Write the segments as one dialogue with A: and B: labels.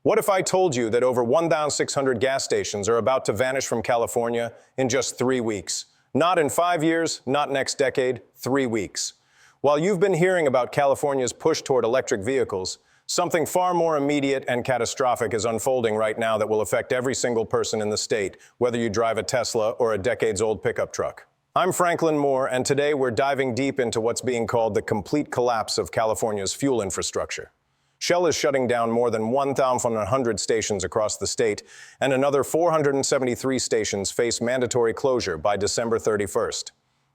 A: What if I told you that over 1,600 gas stations are about to vanish from California in just 3 weeks? Not in 5 years, not next decade, 3 weeks. While you've been hearing about California's push toward electric vehicles, something far more immediate and catastrophic is unfolding right now that will affect every single person in the state, whether you drive a Tesla or a decades-old pickup truck. I'm Franklin Moore, and today we're diving deep into what's being called the complete collapse of California's fuel infrastructure. Shell is shutting down more than 1,100 stations across the state, and another 473 stations face mandatory closure by December 31st.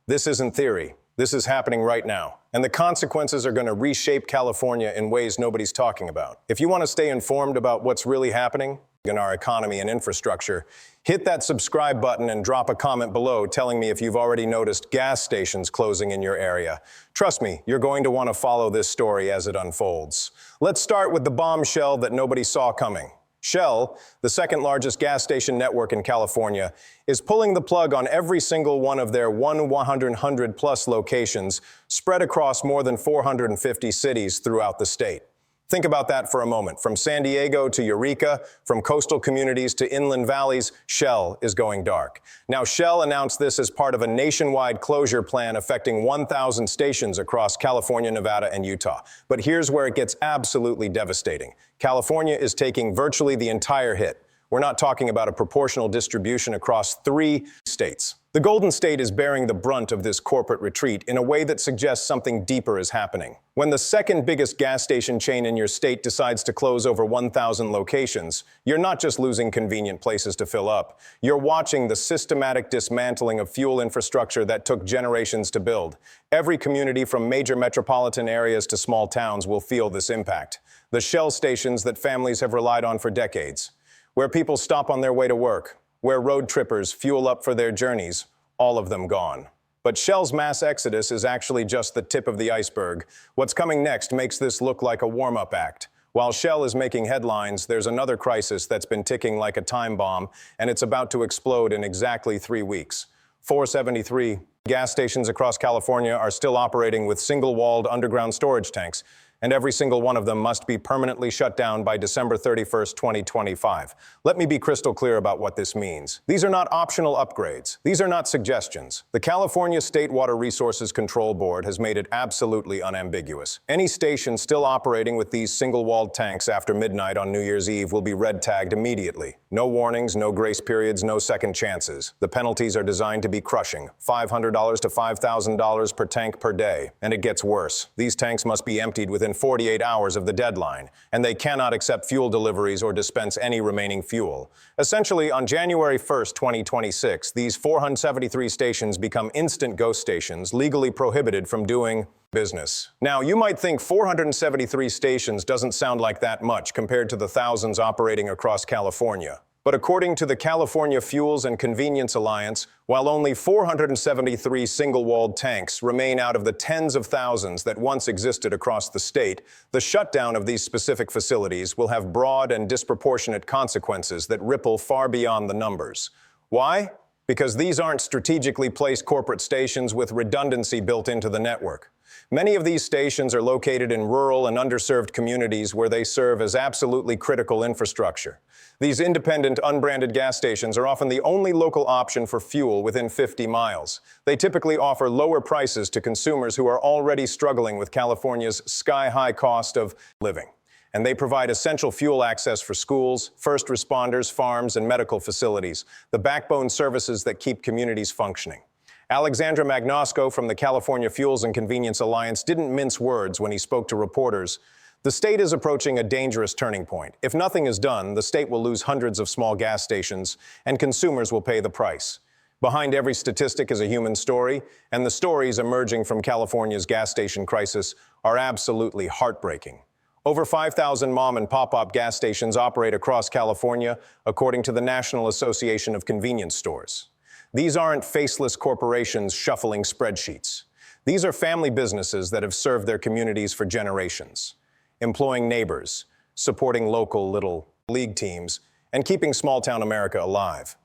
A: This isn't theory. This is happening right now, and the consequences are going to reshape California in ways nobody's talking about. If you want to stay informed about what's really happening in our economy and infrastructure, hit that subscribe button and drop a comment below telling me if you've already noticed gas stations closing in your area. Trust me, you're going to want to follow this story as it unfolds. Let's start with the bombshell that nobody saw coming. Shell, the second largest gas station network in California, is pulling the plug on every single one of their 100-plus locations spread across more than 450 cities throughout the state. Think about that for a moment. From San Diego to Eureka, from coastal communities to inland valleys, Shell is going dark. Now, Shell announced this as part of a nationwide closure plan affecting 1,000 stations across California, Nevada, and Utah. But here's where it gets absolutely devastating. California is taking virtually the entire hit. We're not talking about a proportional distribution across 3 states. The Golden State is bearing the brunt of this corporate retreat in a way that suggests something deeper is happening. When the second biggest gas station chain in your state decides to close over 1,000 locations, you're not just losing convenient places to fill up. You're watching the systematic dismantling of fuel infrastructure that took generations to build. Every community from major metropolitan areas to small towns will feel this impact. The Shell stations that families have relied on for decades, where people stop on their way to work, where road trippers fuel up for their journeys, all of them gone. But Shell's mass exodus is actually just the tip of the iceberg. What's coming next makes this look like a warm-up act. While Shell is making headlines, there's another crisis that's been ticking like a time bomb, and it's about to explode in exactly 3 weeks. 473 gas stations across California are still operating with single-walled underground storage tanks, and every single one of them must be permanently shut down by December 31st, 2025. Let me be crystal clear about what this means. These are not optional upgrades. These are not suggestions. The California State Water Resources Control Board has made it absolutely unambiguous. Any station still operating with these single-walled tanks after midnight on New Year's Eve will be red-tagged immediately. No warnings, no grace periods, no second chances. The penalties are designed to be crushing, $500 to $5,000 per tank per day. And it gets worse. These tanks must be emptied within 48 hours of the deadline, and they cannot accept fuel deliveries or dispense any remaining fuel. Essentially, on January 1st, 2026, these 473 stations become instant ghost stations, legally prohibited from doing business. Now, you might think 473 stations doesn't sound like that much compared to the thousands operating across California. But according to the California Fuels and Convenience Alliance, while only 473 single-walled tanks remain out of the tens of thousands that once existed across the state, the shutdown of these specific facilities will have broad and disproportionate consequences that ripple far beyond the numbers. Why? Because these aren't strategically placed corporate stations with redundancy built into the network. Many of these stations are located in rural and underserved communities where they serve as absolutely critical infrastructure. These independent, unbranded gas stations are often the only local option for fuel within 50 miles. They typically offer lower prices to consumers who are already struggling with California's sky-high cost of living. And they provide essential fuel access for schools, first responders, farms, and medical facilities, the backbone services that keep communities functioning. Alexandra Magnosco from the California Fuels and Convenience Alliance didn't mince words when he spoke to reporters. The state is approaching a dangerous turning point. If nothing is done, the state will lose hundreds of small gas stations, and consumers will pay the price. Behind every statistic is a human story, and the stories emerging from California's gas station crisis are absolutely heartbreaking. Over 5,000 mom and pop-up gas stations operate across California, according to the National Association of Convenience Stores. These aren't faceless corporations shuffling spreadsheets. These are family businesses that have served their communities for generations, employing neighbors, supporting local little league teams, and keeping small-town America alive.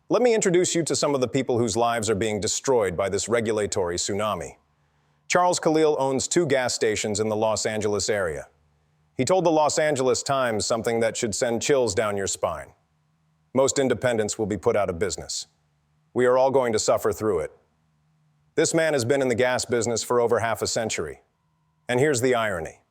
A: Let me introduce you to some of the people whose lives are being destroyed by this regulatory tsunami. Charles Khalil owns 2 gas stations in the Los Angeles area. He told the Los Angeles Times something that should send chills down your spine. Most independents will be put out of business. We are all going to suffer through it. This man has been in the gas business for over half a century. And here's the irony.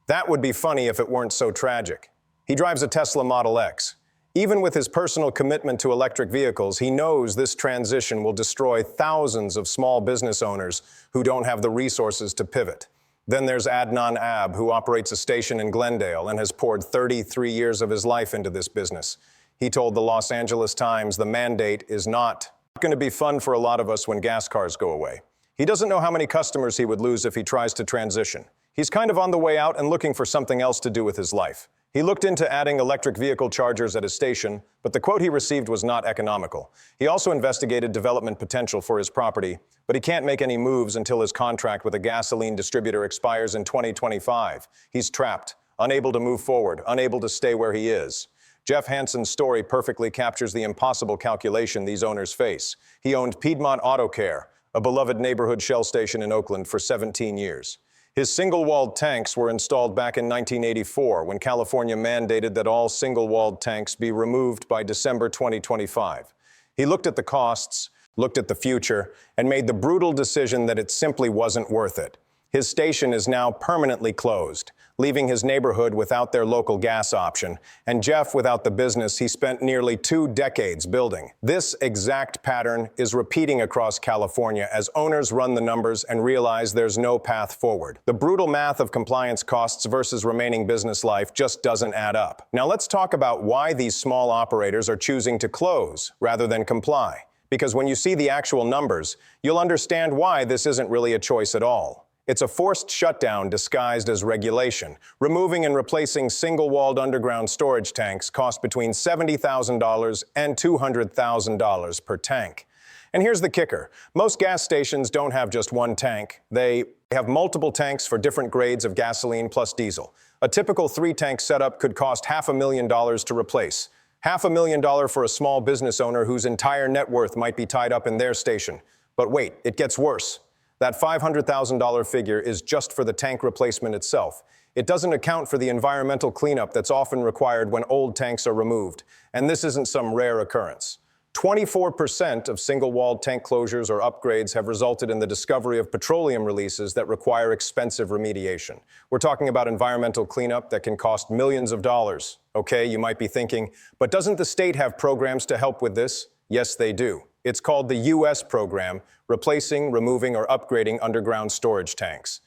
A: That would be funny if it weren't so tragic. He drives a Tesla Model X. Even with his personal commitment to electric vehicles, he knows this transition will destroy thousands of small business owners who don't have the resources to pivot. Then there's Adnan Ab, who operates a station in Glendale and has poured 33 years of his life into this business. He told the Los Angeles Times the mandate is not going to be fun for a lot of us when gas cars go away. He doesn't know how many customers he would lose if he tries to transition. He's kind of on the way out and looking for something else to do with his life. He looked into adding electric vehicle chargers at his station, but the quote he received was not economical. He also investigated development potential for his property, but he can't make any moves until his contract with a gasoline distributor expires in 2025. He's trapped, unable to move forward, unable to stay where he is. Jeff Hansen's story perfectly captures the impossible calculation these owners face. He owned Piedmont Auto Care, a beloved neighborhood Shell station in Oakland, for 17 years. His single-walled tanks were installed back in 1984 when California mandated that all single-walled tanks be removed by December 2025. He looked at the costs, looked at the future, and made the brutal decision that it simply wasn't worth it. His station is now permanently closed, leaving his neighborhood without their local gas option, and Jeff without the business he spent nearly 2 decades building. This exact pattern is repeating across California as owners run the numbers and realize there's no path forward. The brutal math of compliance costs versus remaining business life just doesn't add up. Now let's talk about why these small operators are choosing to close rather than comply. Because when you see the actual numbers, you'll understand why this isn't really a choice at all. It's a forced shutdown disguised as regulation. Removing and replacing single-walled underground storage tanks cost between $70,000 and $200,000 per tank. And here's the kicker. Most gas stations don't have just one tank. They have multiple tanks for different grades of gasoline plus diesel. A typical 3-tank setup could cost $500,000 to replace. $500,000 for a small business owner whose entire net worth might be tied up in their station. But wait, it gets worse. That $500,000 figure is just for the tank replacement itself. It doesn't account for the environmental cleanup that's often required when old tanks are removed. And this isn't some rare occurrence. 24% of single-walled tank closures or upgrades have resulted in the discovery of petroleum releases that require expensive remediation. We're talking about environmental cleanup that can cost millions of dollars. Okay, you might be thinking, but doesn't the state have programs to help with this? Yes, they do. It's called the U.S. program, Replacing, Removing, or Upgrading Underground Storage Tanks.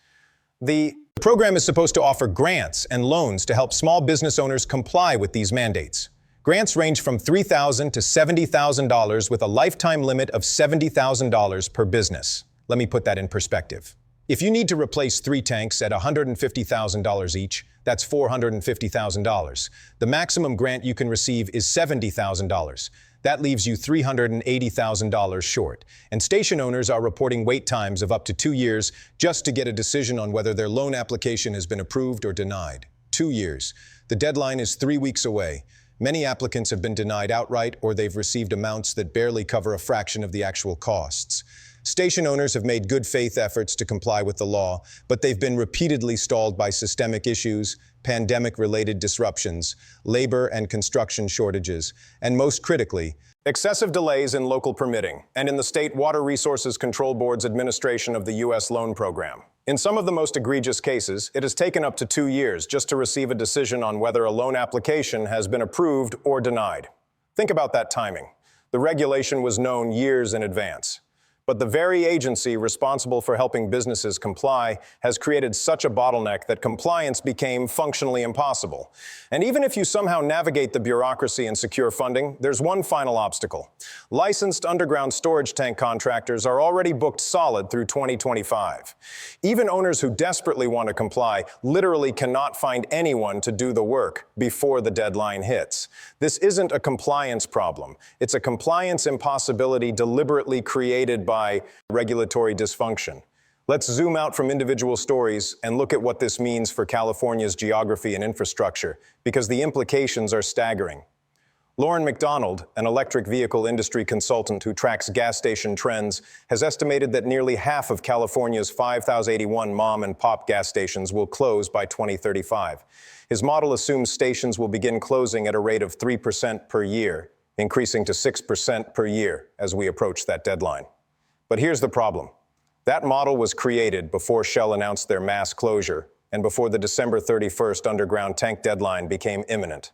A: The program is supposed to offer grants and loans to help small business owners comply with these mandates. Grants range from $3,000 to $70,000 with a lifetime limit of $70,000 per business. Let me put that in perspective. If you need to replace 3 tanks at $150,000 each, that's $450,000. The maximum grant you can receive is $70,000. That leaves you $380,000 short. And station owners are reporting wait times of up to 2 years just to get a decision on whether their loan application has been approved or denied. 2 years. The deadline is 3 weeks away. Many applicants have been denied outright, or they've received amounts that barely cover a fraction of the actual costs. Station owners have made good faith efforts to comply with the law, but they've been repeatedly stalled by systemic issues, pandemic-related disruptions, labor and construction shortages, and most critically, excessive delays in local permitting and in the State Water Resources Control Board's administration of the U.S. loan program. In some of the most egregious cases, it has taken up to 2 years just to receive a decision on whether a loan application has been approved or denied. Think about that timing. The regulation was known years in advance. But the very agency responsible for helping businesses comply has created such a bottleneck that compliance became functionally impossible. And even if you somehow navigate the bureaucracy and secure funding, there's one final obstacle. Licensed underground storage tank contractors are already booked solid through 2025. Even owners who desperately want to comply literally cannot find anyone to do the work before the deadline hits. This isn't a compliance problem. It's a compliance impossibility deliberately created by regulatory dysfunction. Let's zoom out from individual stories and look at what this means for California's geography and infrastructure, because the implications are staggering. Lauren McDonald, an electric vehicle industry consultant who tracks gas station trends, has estimated that nearly half of California's 5,081 mom and pop gas stations will close by 2035. His model assumes stations will begin closing at a rate of 3% per year, increasing to 6% per year as we approach that deadline. But here's the problem. That model was created before Shell announced their mass closure and before the December 31st underground tank deadline became imminent.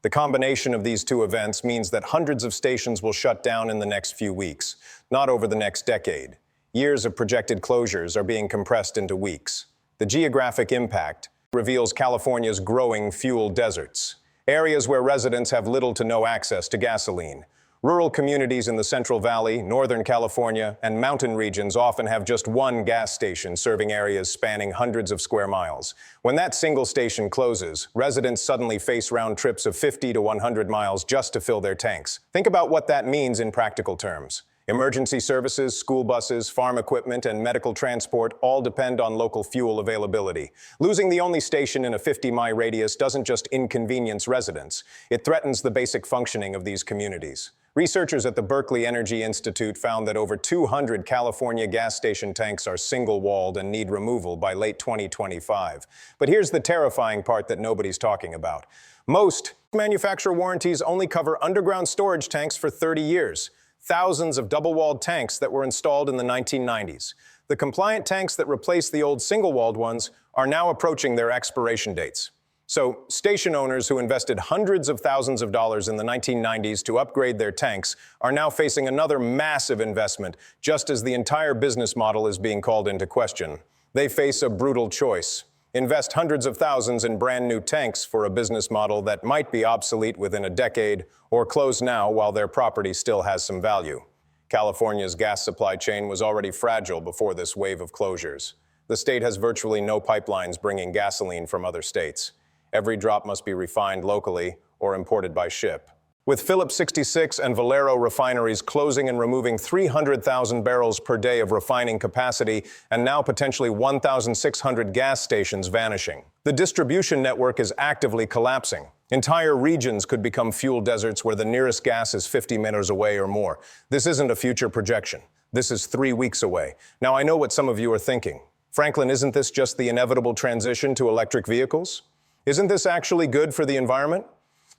A: The combination of these two events means that hundreds of stations will shut down in the next few weeks, not over the next decade. Years of projected closures are being compressed into weeks. The geographic impact reveals California's growing fuel deserts, areas where residents have little to no access to gasoline. Rural communities in the Central Valley, Northern California, and mountain regions often have just one gas station serving areas spanning hundreds of square miles. When that single station closes, residents suddenly face round trips of 50 to 100 miles just to fill their tanks. Think about what that means in practical terms. Emergency services, school buses, farm equipment, and medical transport all depend on local fuel availability. Losing the only station in a 50-mile radius doesn't just inconvenience residents. It threatens the basic functioning of these communities. Researchers at the Berkeley Energy Institute found that over 200 California gas station tanks are single-walled and need removal by late 2025. But here's the terrifying part that nobody's talking about. Most manufacturer warranties only cover underground storage tanks for 30 years. Thousands of double-walled tanks that were installed in the 1990s. The compliant tanks that replaced the old single-walled ones are now approaching their expiration dates. So, station owners who invested hundreds of thousands of dollars in the 1990s to upgrade their tanks are now facing another massive investment, just as the entire business model is being called into question. They face a brutal choice. Invest hundreds of thousands in brand new tanks for a business model that might be obsolete within a decade, or close now while their property still has some value. California's gas supply chain was already fragile before this wave of closures. The state has virtually no pipelines bringing gasoline from other states. Every drop must be refined locally or imported by ship. With Phillips 66 and Valero refineries closing and removing 300,000 barrels per day of refining capacity and now potentially 1,600 gas stations vanishing, the distribution network is actively collapsing. Entire regions could become fuel deserts where the nearest gas is 50 minutes away or more. This isn't a future projection. This is 3 weeks away. Now, I know what some of you are thinking. Franklin, isn't this just the inevitable transition to electric vehicles? Isn't this actually good for the environment?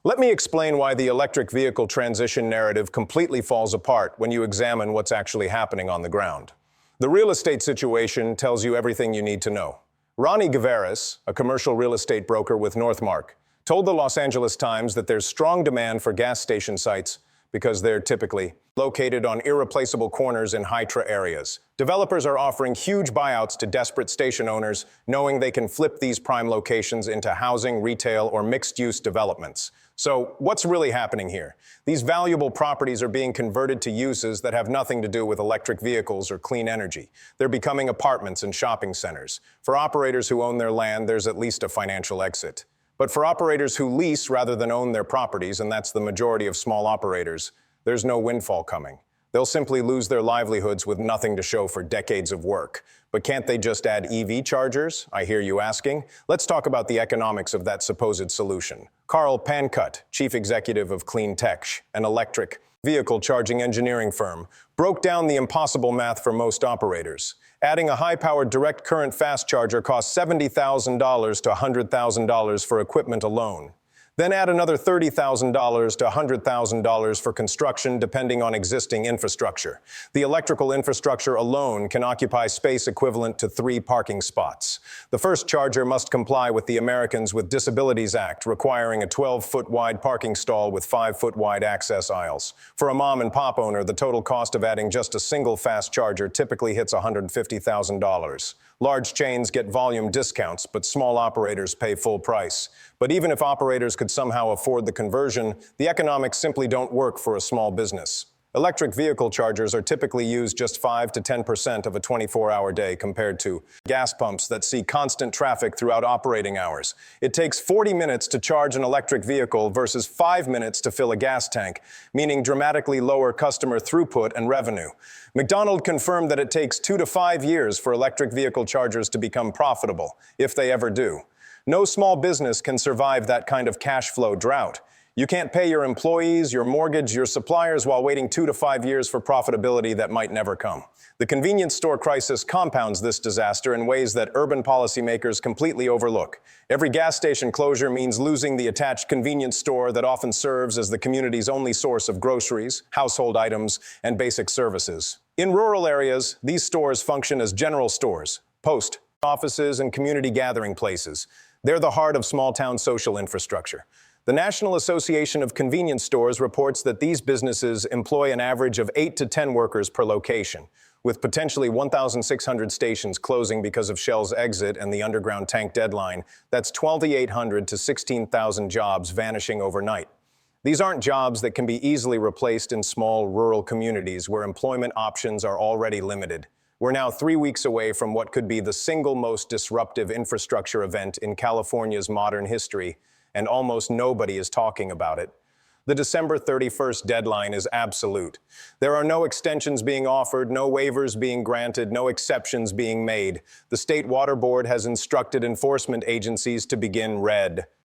A: Let me explain why the electric vehicle transition narrative completely falls apart when you examine what's actually happening on the ground. The real estate situation tells you everything you need to know. Ronnie Gavaris, a commercial real estate broker with Northmark, told the Los Angeles Times that there's strong demand for gas station sites because they're typically located on irreplaceable corners in high-traffic areas. Developers are offering huge buyouts to desperate station owners, knowing they can flip these prime locations into housing, retail, or mixed-use developments. So, what's really happening here? These valuable properties are being converted to uses that have nothing to do with electric vehicles or clean energy. They're becoming apartments and shopping centers. For operators who own their land, there's at least a financial exit. But for operators who lease rather than own their properties, and that's the majority of small operators, there's no windfall coming. They'll simply lose their livelihoods with nothing to show for decades of work. But can't they just add EV chargers? I hear you asking. Let's talk about the economics of that supposed solution. Carl Pankut, chief executive of Clean Tech, an electric vehicle charging engineering firm, broke down the impossible math for most operators. Adding a high-powered direct current fast charger costs $70,000 to $100,000 for equipment alone. Then add another $30,000 to $100,000 for construction depending on existing infrastructure. The electrical infrastructure alone can occupy space equivalent to 3 parking spots. The first charger must comply with the Americans with Disabilities Act, requiring a 12-foot wide parking stall with 5-foot wide access aisles. For a mom and pop owner, the total cost of adding just a single fast charger typically hits $150,000. Large chains get volume discounts, but small operators pay full price. But even if operators could somehow afford the conversion, the economics simply don't work for a small business. Electric vehicle chargers are typically used just 5 to 10% of a 24-hour day compared to gas pumps that see constant traffic throughout operating hours. It takes 40 minutes to charge an electric vehicle versus 5 minutes to fill a gas tank, meaning dramatically lower customer throughput and revenue. McDonald confirmed that it takes 2 to 5 years for electric vehicle chargers to become profitable, if they ever do. No small business can survive that kind of cash flow drought. You can't pay your employees, your mortgage, your suppliers while waiting 2 to 5 years for profitability that might never come. The convenience store crisis compounds this disaster in ways that urban policymakers completely overlook. Every gas station closure means losing the attached convenience store that often serves as the community's only source of groceries, household items, and basic services. In rural areas, these stores function as general stores, post offices, and community gathering places. They're the heart of small-town social infrastructure. The National Association of Convenience Stores reports that these businesses employ an average of 8 to 10 workers per location, with potentially 1,600 stations closing because of Shell's exit and the underground tank deadline. That's 2,800 to 16,000 jobs vanishing overnight. These aren't jobs that can be easily replaced in small rural communities where employment options are already limited. We're now 3 weeks away from what could be the single most disruptive infrastructure event in California's modern history, and almost nobody is talking about it. The December 31st deadline is absolute. There are no extensions being offered, no waivers being granted, no exceptions being made. The State Water Board has instructed enforcement agencies to begin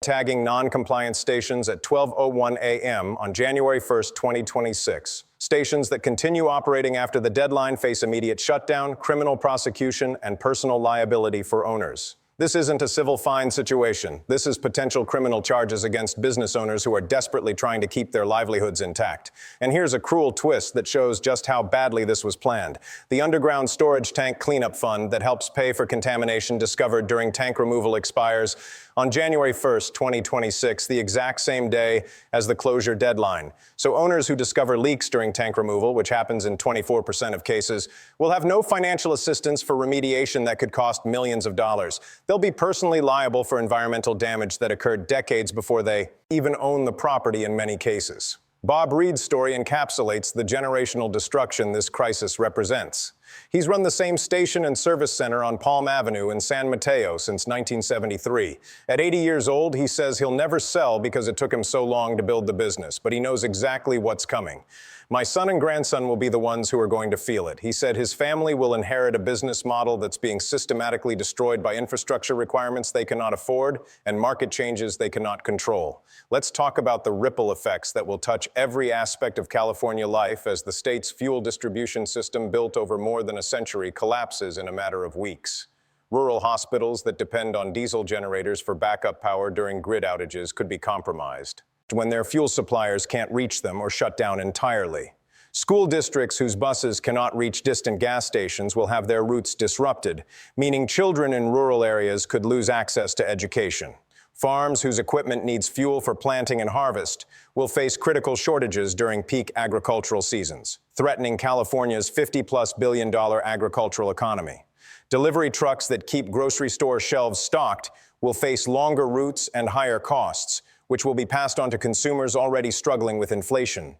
A: tagging non-compliant stations at 12:01 a.m. on January 1st, 2026. Stations that continue operating after the deadline face immediate shutdown, criminal prosecution, and personal liability for owners. This isn't a civil fine situation. This is potential criminal charges against business owners who are desperately trying to keep their livelihoods intact. And here's a cruel twist that shows just how badly this was planned. The underground storage tank cleanup fund that helps pay for contamination discovered during tank removal expires on January 1st, 2026, the exact same day as the closure deadline. So owners who discover leaks during tank removal, which happens in 24% of cases, will have no financial assistance for remediation that could cost millions of dollars. They'll be personally liable for environmental damage that occurred decades before they even own the property in many cases. Bob Reed's story encapsulates the generational destruction this crisis represents. He's run the same station and service center on Palm Avenue in San Mateo since 1973. At 80 years old, he says he'll never sell because it took him so long to build the business, but he knows exactly what's coming. My son and grandson will be the ones who are going to feel it. He said his family will inherit a business model that's being systematically destroyed by infrastructure requirements they cannot afford and market changes they cannot control. Let's talk about the ripple effects that will touch every aspect of California life as the state's fuel distribution system, built over more than a century, collapses in a matter of weeks. Rural hospitals that depend on diesel generators for backup power during grid outages could be compromised when their fuel suppliers can't reach them or shut down entirely. School districts whose buses cannot reach distant gas stations will have their routes disrupted, meaning children in rural areas could lose access to education. Farms whose equipment needs fuel for planting and harvest will face critical shortages during peak agricultural seasons, threatening California's $50+ billion agricultural economy. Delivery trucks that keep grocery store shelves stocked will face longer routes and higher costs, which will be passed on to consumers already struggling with inflation.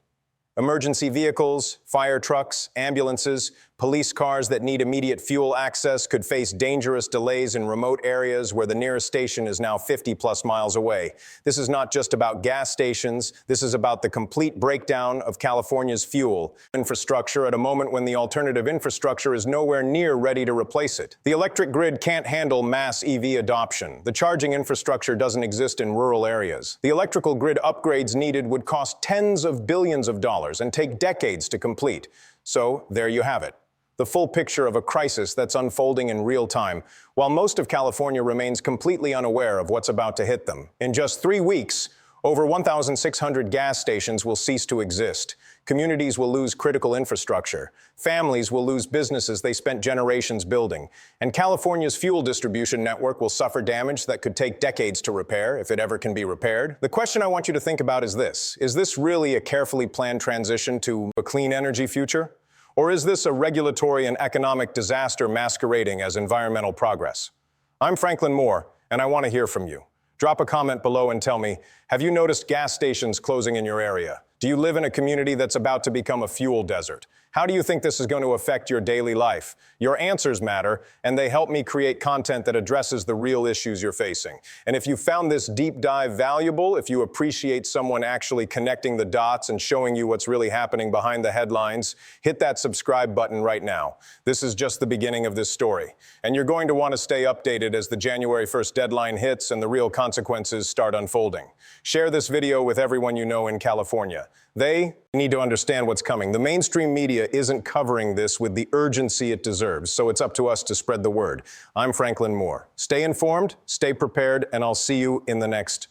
A: Emergency vehicles, fire trucks, ambulances, police cars that need immediate fuel access could face dangerous delays in remote areas where the nearest station is now 50+ miles away. This is not just about gas stations. This is about the complete breakdown of California's fuel infrastructure at a moment when the alternative infrastructure is nowhere near ready to replace it. The electric grid can't handle mass EV adoption. The charging infrastructure doesn't exist in rural areas. The electrical grid upgrades needed would cost tens of billions of dollars and take decades to complete. So there you have it. The full picture of a crisis that's unfolding in real time, while most of California remains completely unaware of what's about to hit them. In just 3 weeks, over 1,600 gas stations will cease to exist. Communities will lose critical infrastructure. Families will lose businesses they spent generations building. And California's fuel distribution network will suffer damage that could take decades to repair, if it ever can be repaired. The question I want you to think about is this: is this really a carefully planned transition to a clean energy future? Or is this a regulatory and economic disaster masquerading as environmental progress? I'm Franklin Moore, and I want to hear from you. Drop a comment below and tell me, have you noticed gas stations closing in your area? Do you live in a community that's about to become a fuel desert? How do you think this is going to affect your daily life? Your answers matter, and they help me create content that addresses the real issues you're facing. And if you found this deep dive valuable, if you appreciate someone actually connecting the dots and showing you what's really happening behind the headlines, hit that subscribe button right now. This is just the beginning of this story. And you're going to want to stay updated as the January 1st deadline hits and the real consequences start unfolding. Share this video with everyone you know in California. They need to understand what's coming. The mainstream media isn't covering this with the urgency it deserves, so it's up to us to spread the word. I'm Franklin Moore. Stay informed, stay prepared, and I'll see you in the next